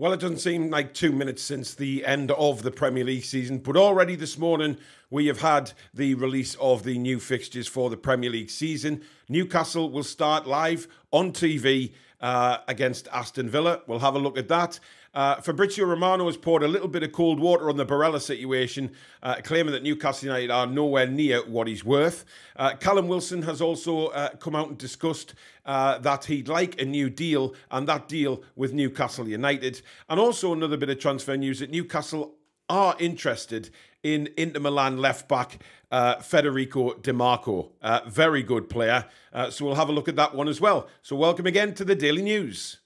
Well, it doesn't seem like 2 minutes since the end of the Premier League season, but already this morning we have had the release of the new fixtures for the Premier League season. Newcastle will start live on TV against Aston Villa. We'll have a look at that. Fabricio Romano has poured a little bit of cold water on the Barella situation, claiming that Newcastle United are nowhere near what he's worth. Callum Wilson has also come out and discussed that he'd like a new deal, and that deal with Newcastle United. And also another bit of transfer news that Newcastle are interested in Inter Milan left-back Federico DeMarco. Very good player. So we'll have a look at that one as well. So welcome again to the Daily News.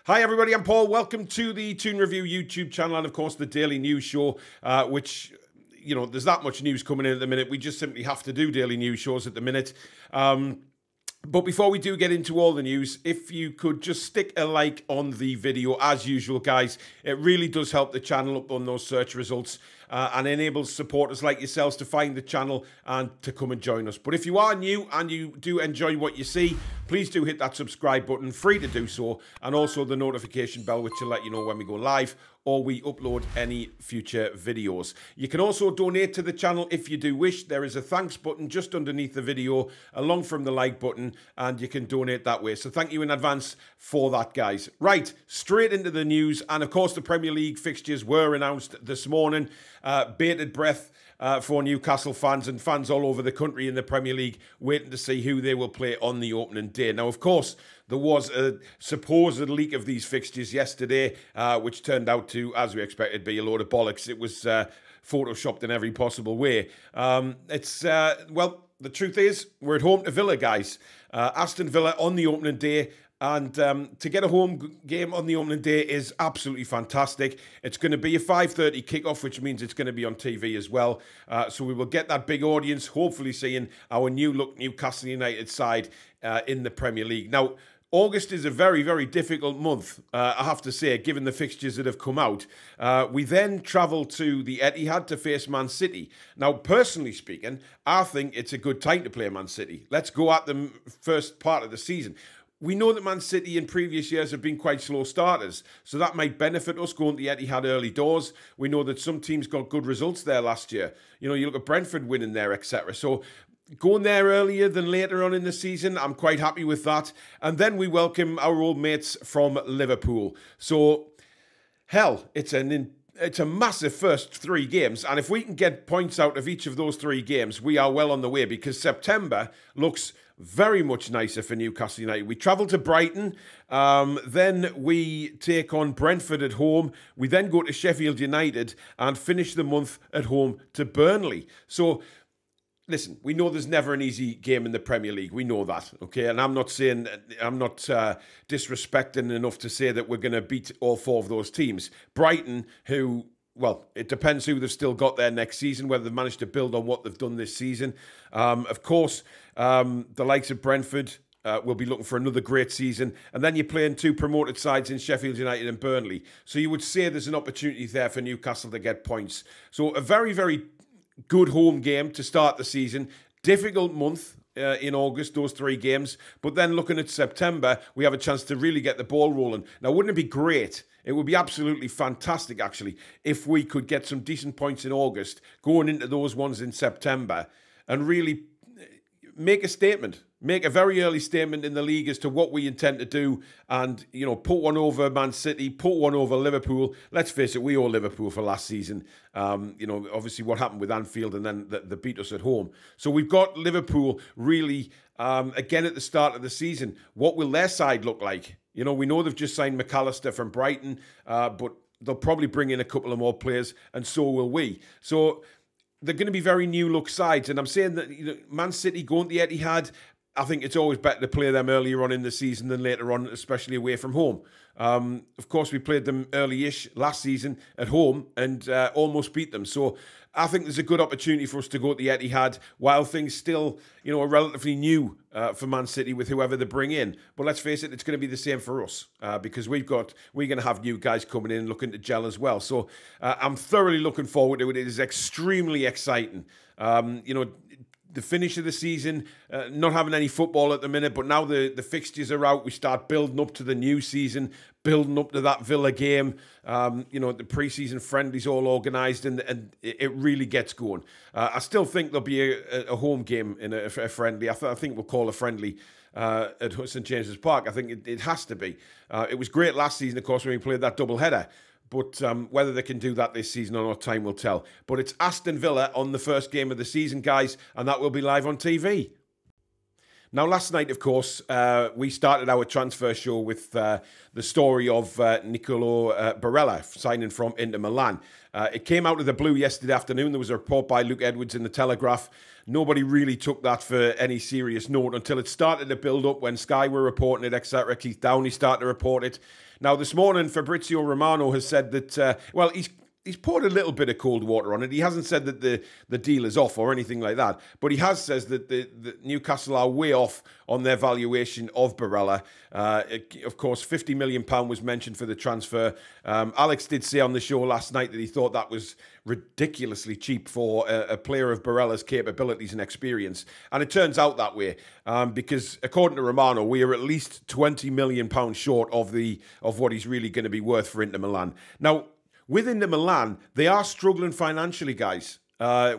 Hi everybody, I'm Paul. Welcome to the Toon Review YouTube channel and of course the Daily News Show, which, you know, there's that much news coming in at the minute. We just simply have to do daily news shows at the minute. But before we do get into all the news, if you could just stick a like on the video as usual, guys. It really does help the channel up on those search results and enables supporters like yourselves to find the channel and to come and join us. But if you are new and you do enjoy what you see, please do hit that subscribe button, free to do so, and also the notification bell, which will let you know when we go live or we upload any future videos. You can also donate to the channel if you do wish. There is a thanks button just underneath the video, along from the like button, and you can donate that way. So thank you in advance for that, guys. Right, straight into the news. And of course, the Premier League fixtures were announced this morning. Bated breath for Newcastle fans and fans all over the country in the Premier League, waiting to see who they will play on the opening day. Now, of course, there was a supposed leak of these fixtures yesterday, which turned out to, as we expected, be a load of bollocks. It was photoshopped in every possible way. Well, the truth is, we're at home to Villa, guys. Aston Villa on the opening day. And to get a home game on the opening day is absolutely fantastic. It's going to be a 5:30 kickoff, which means it's going to be on TV as well. So we will get that big audience, hopefully seeing our new-look Newcastle United side in the Premier League. Now, August is a very, very difficult month, I have to say, given the fixtures that have come out. We then travel to the Etihad to face Man City. Now, personally speaking, I think it's a good time to play Man City. Let's go at them first part of the season. We know that Man City in previous years have been quite slow starters, so that might benefit us going to the Etihad early doors. We know that some teams got good results there last year. You know, you look at Brentford winning there, etc. So going there earlier than later on in the season, I'm quite happy with that. And then we welcome our old mates from Liverpool. So, hell, it's a massive first 3 games. And if we can get points out of each of those 3 games, we are well on the way, because September looks very much nicer for Newcastle United. We travel to Brighton, then we take on Brentford at home. We then go to Sheffield United and finish the month at home to Burnley. So, listen, we know there's never an easy game in the Premier League. We know that, okay? And I'm not disrespecting enough to say that we're going to beat all 4 of those teams. Brighton, who, well, it depends who they've still got there next season, whether they've managed to build on what they've done this season. Of course, the likes of Brentford will be looking for another great season. And then you're playing 2 promoted sides in Sheffield United and Burnley. So you would say there's an opportunity there for Newcastle to get points. So a very, very good home game to start the season. Difficult month in August, those 3 games. But then looking at September, we have a chance to really get the ball rolling. Now, wouldn't it be great? It would be absolutely fantastic, actually, if we could get some decent points in August, going into those ones in September, and really make a statement. Make a very early statement in the league as to what we intend to do, and, you know, put one over Man City, put one over Liverpool. Let's face it, we owe Liverpool for last season. You know, obviously what happened with Anfield, and then they beat us at home. So we've got Liverpool really, again at the start of the season. What will their side look like? You know, we know they've just signed McAllister from Brighton, but they'll probably bring in a couple of more players, and so will we. So they're going to be very new-look sides, and I'm saying that, you know, Man City going to the Etihad, I think it's always better to play them earlier on in the season than later on, especially away from home. Of course, we played them early-ish last season at home and almost beat them. So I think there's a good opportunity for us to go at the Etihad while things still, are relatively new for Man City with whoever they bring in. But let's face it, it's going to be the same for us because we're going to have new guys coming in looking to gel as well. So I'm thoroughly looking forward to it. It is extremely exciting. The finish of the season, not having any football at the minute, but now the fixtures are out. We start building up to the new season, building up to that Villa game. The pre-season friendlies all organised, and it really gets going. I still think there'll be a home game in a friendly. I think we'll call a friendly at St James's Park. I think it has to be. It was great last season, of course, when we played that double header. But whether they can do that this season or not, time will tell. But it's Aston Villa on the first game of the season, guys, and that will be live on TV. Now, last night, of course, we started our transfer show with the story of Nicolo Barella signing from Inter Milan. It came out of the blue yesterday afternoon. There was a report by Luke Edwards in the Telegraph. Nobody really took that for any serious note until it started to build up when Sky were reporting it, etc. Keith Downey started to report it. Now, this morning, Fabricio Romano has said that, he's poured a little bit of cold water on it. He hasn't said that the deal is off or anything like that, but he has said that the Newcastle are way off on their valuation of Barella. Of course, £50 million was mentioned for the transfer. Alex did say on the show last night that he thought that was ridiculously cheap for a player of Barella's capabilities and experience. And it turns out that way because, according to Romano, we are at least £20 million short of what he's really going to be worth for Inter Milan. Now, with Inter Milan, they are struggling financially, guys.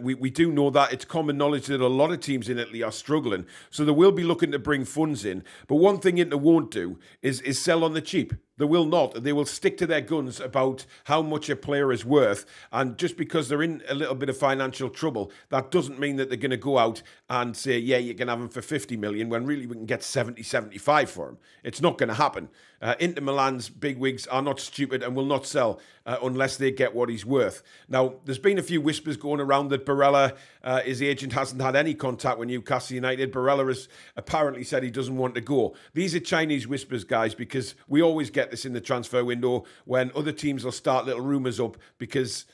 We do know that. It's common knowledge that a lot of teams in Italy are struggling. So they will be looking to bring funds in. But one thing Inter won't do is sell on the cheap. They will not. They will stick to their guns about how much a player is worth. And just because they're in a little bit of financial trouble, that doesn't mean that they're going to go out and say, yeah, you can have him for 50 million when really we can get 70, 75 for him. It's not going to happen. Inter Milan's bigwigs are not stupid and will not sell unless they get what he's worth. Now, there's been a few whispers going around that Barella, his agent, hasn't had any contact with Newcastle United. Barella has apparently said he doesn't want to go. These are Chinese whispers, guys, because we always get this in the transfer window when other teams will start little rumours up because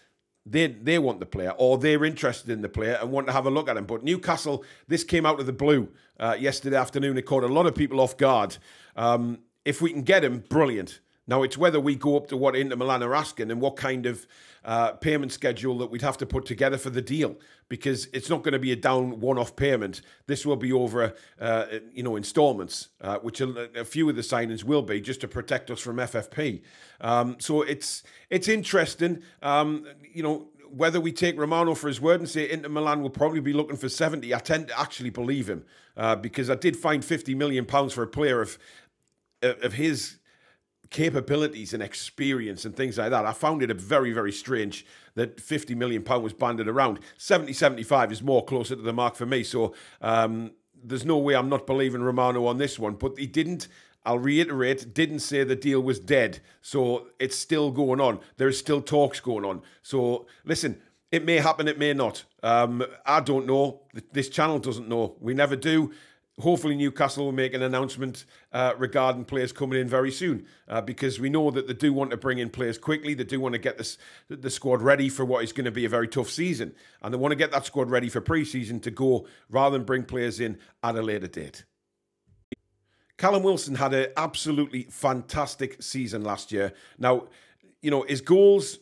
they want the player or they're interested in the player and want to have a look at him. But Newcastle, this came out of the blue yesterday afternoon. It caught a lot of people off guard. If we can get him, brilliant. Now, it's whether we go up to what Inter Milan are asking and what kind of payment schedule that we'd have to put together for the deal, because it's not going to be a down one-off payment. This will be over, installments, which a few of the signings will be just to protect us from FFP. So it's interesting, whether we take Romano for his word and say Inter Milan will probably be looking for 70. I tend to actually believe him because I did find £50 million for a player of his capabilities and experience and things like that. I found it very, very strange that £50 million was banded around. 70, 75 is more closer to the mark for me. So there's no way I'm not believing Romano on this one. But he didn't, I'll reiterate, didn't say the deal was dead. So it's still going on. There's still talks going on. So listen, it may happen, it may not. I don't know. This channel doesn't know. We never do. Hopefully Newcastle will make an announcement regarding players coming in very soon because we know that they do want to bring in players quickly. They do want to get the squad ready for what is going to be a very tough season. And they want to get that squad ready for pre-season to go rather than bring players in at a later date. Callum Wilson had an absolutely fantastic season last year. Now, his goals,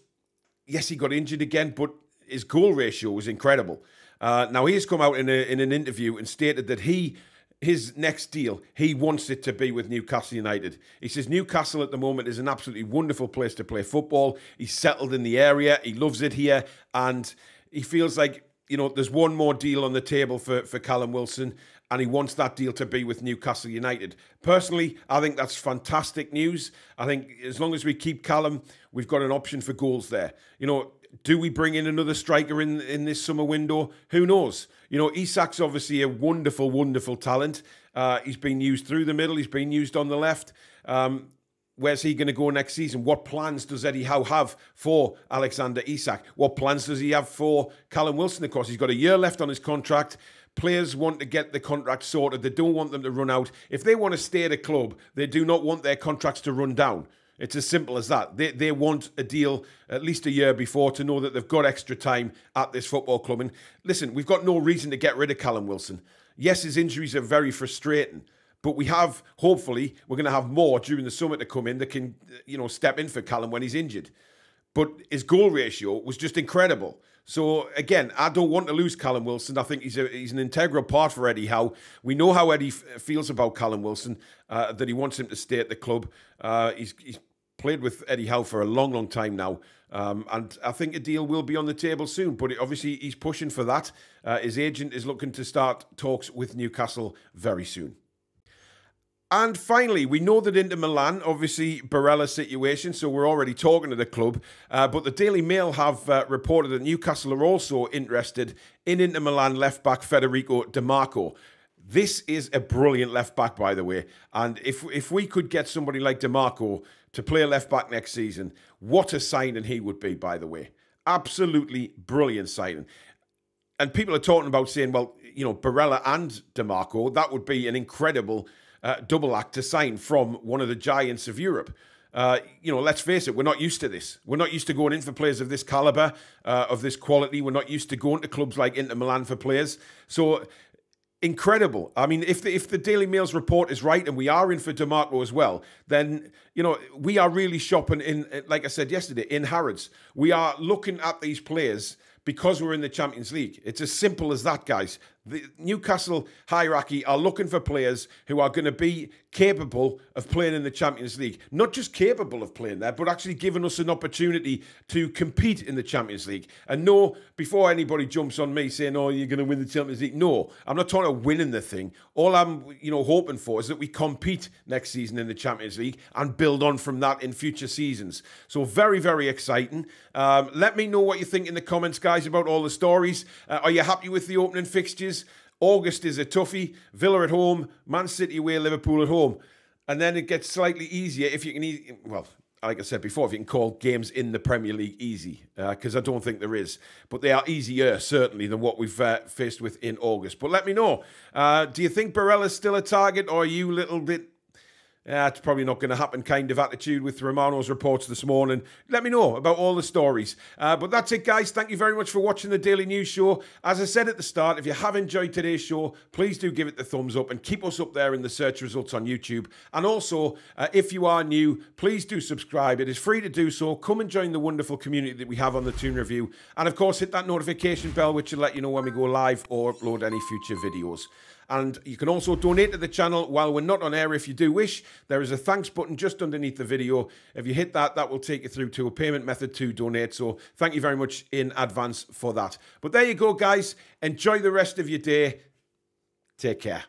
yes, he got injured again, but his goal ratio was incredible. Now, he has come out in an interview and stated that his next deal, he wants it to be with Newcastle United. He says Newcastle at the moment is an absolutely wonderful place to play football. He's settled in the area. He loves it here. And he feels like, there's one more deal on the table for Callum Wilson, and he wants that deal to be with Newcastle United. Personally, I think that's fantastic news. I think as long as we keep Callum, we've got an option for goals there. Do we bring in another striker in this summer window? Who knows? Isak's obviously a wonderful, wonderful talent. He's been used through the middle. He's been used on the left. where's he going to go next season? What plans does Eddie Howe have for Alexander Isak? What plans does he have for Callum Wilson? Of course, he's got a year left on his contract. Players want to get the contract sorted. They don't want them to run out. If they want to stay at a club, they do not want their contracts to run down. It's as simple as that. They want a deal at least a year before to know that they've got extra time at this football club. And listen, we've got no reason to get rid of Callum Wilson. Yes, his injuries are very frustrating, but we have, hopefully, we're going to have more during the summer to come in that can, step in for Callum when he's injured. But his goal ratio was just incredible. So, again, I don't want to lose Callum Wilson. I think he's an integral part for Eddie Howe. We know how Eddie feels about Callum Wilson, that he wants him to stay at the club. He's played with Eddie Howe for a long, long time now. And I think a deal will be on the table soon. But obviously, he's pushing for that. His agent is looking to start talks with Newcastle very soon. And finally, we know that Inter Milan, obviously, Barella's situation, so we're already talking to the club. But the Daily Mail have reported that Newcastle are also interested in Inter Milan left-back Federico DeMarco. This is a brilliant left-back, by the way. And if we could get somebody like DeMarco to play left-back next season, what a signing he would be, by the way. Absolutely brilliant signing. And people are talking about saying, well, Barella and DeMarco, that would be an incredible double act to sign from one of the giants of Europe. Let's face it, we're not used to this. We're not used to going in for players of this calibre, of this quality. We're not used to going to clubs like Inter Milan for players. So, incredible. I mean, if the Daily Mail's report is right and we are in for DeMarco as well, then, we are really shopping in, like I said yesterday, in Harrods. We are looking at these players because we're in the Champions League. It's as simple as that, guys. The Newcastle hierarchy are looking for players who are going to be capable of playing in the Champions League. Not just capable of playing there, but actually giving us an opportunity to compete in the Champions League. And no, before anybody jumps on me saying, oh, you're going to win the Champions League. No, I'm not talking about winning the thing. All I'm, hoping for is that we compete next season in the Champions League and build on from that in future seasons. So very, very exciting. Let me know what you think in the comments, guys, about all the stories. Are you happy with the opening fixtures? August is a toughie. Villa at home, Man City away, Liverpool at home. And then it gets slightly easier if you can, well, like I said before, if you can call games in the Premier League easy, because I don't think there is. But they are easier, certainly, than what we've faced with in August. But let me know. Do you think Barella's still a target, or are you a little bit... it's probably not going to happen kind of attitude with Romano's reports this morning. Let me know about all the stories. But that's it, guys. Thank you very much for watching the Daily News Show. As I said at the start, if you have enjoyed today's show, please do give it the thumbs up and keep us up there in the search results on YouTube. And also, if you are new, please do subscribe. It is free to do so. Come and join the wonderful community that we have on the Toon Review. And of course, hit that notification bell, which will let you know when we go live or upload any future videos. And you can also donate to the channel while we're not on air if you do wish. There is a thanks button just underneath the video. If you hit that, that will take you through to a payment method to donate. So thank you very much in advance for that. But there you go, guys. Enjoy the rest of your day. Take care.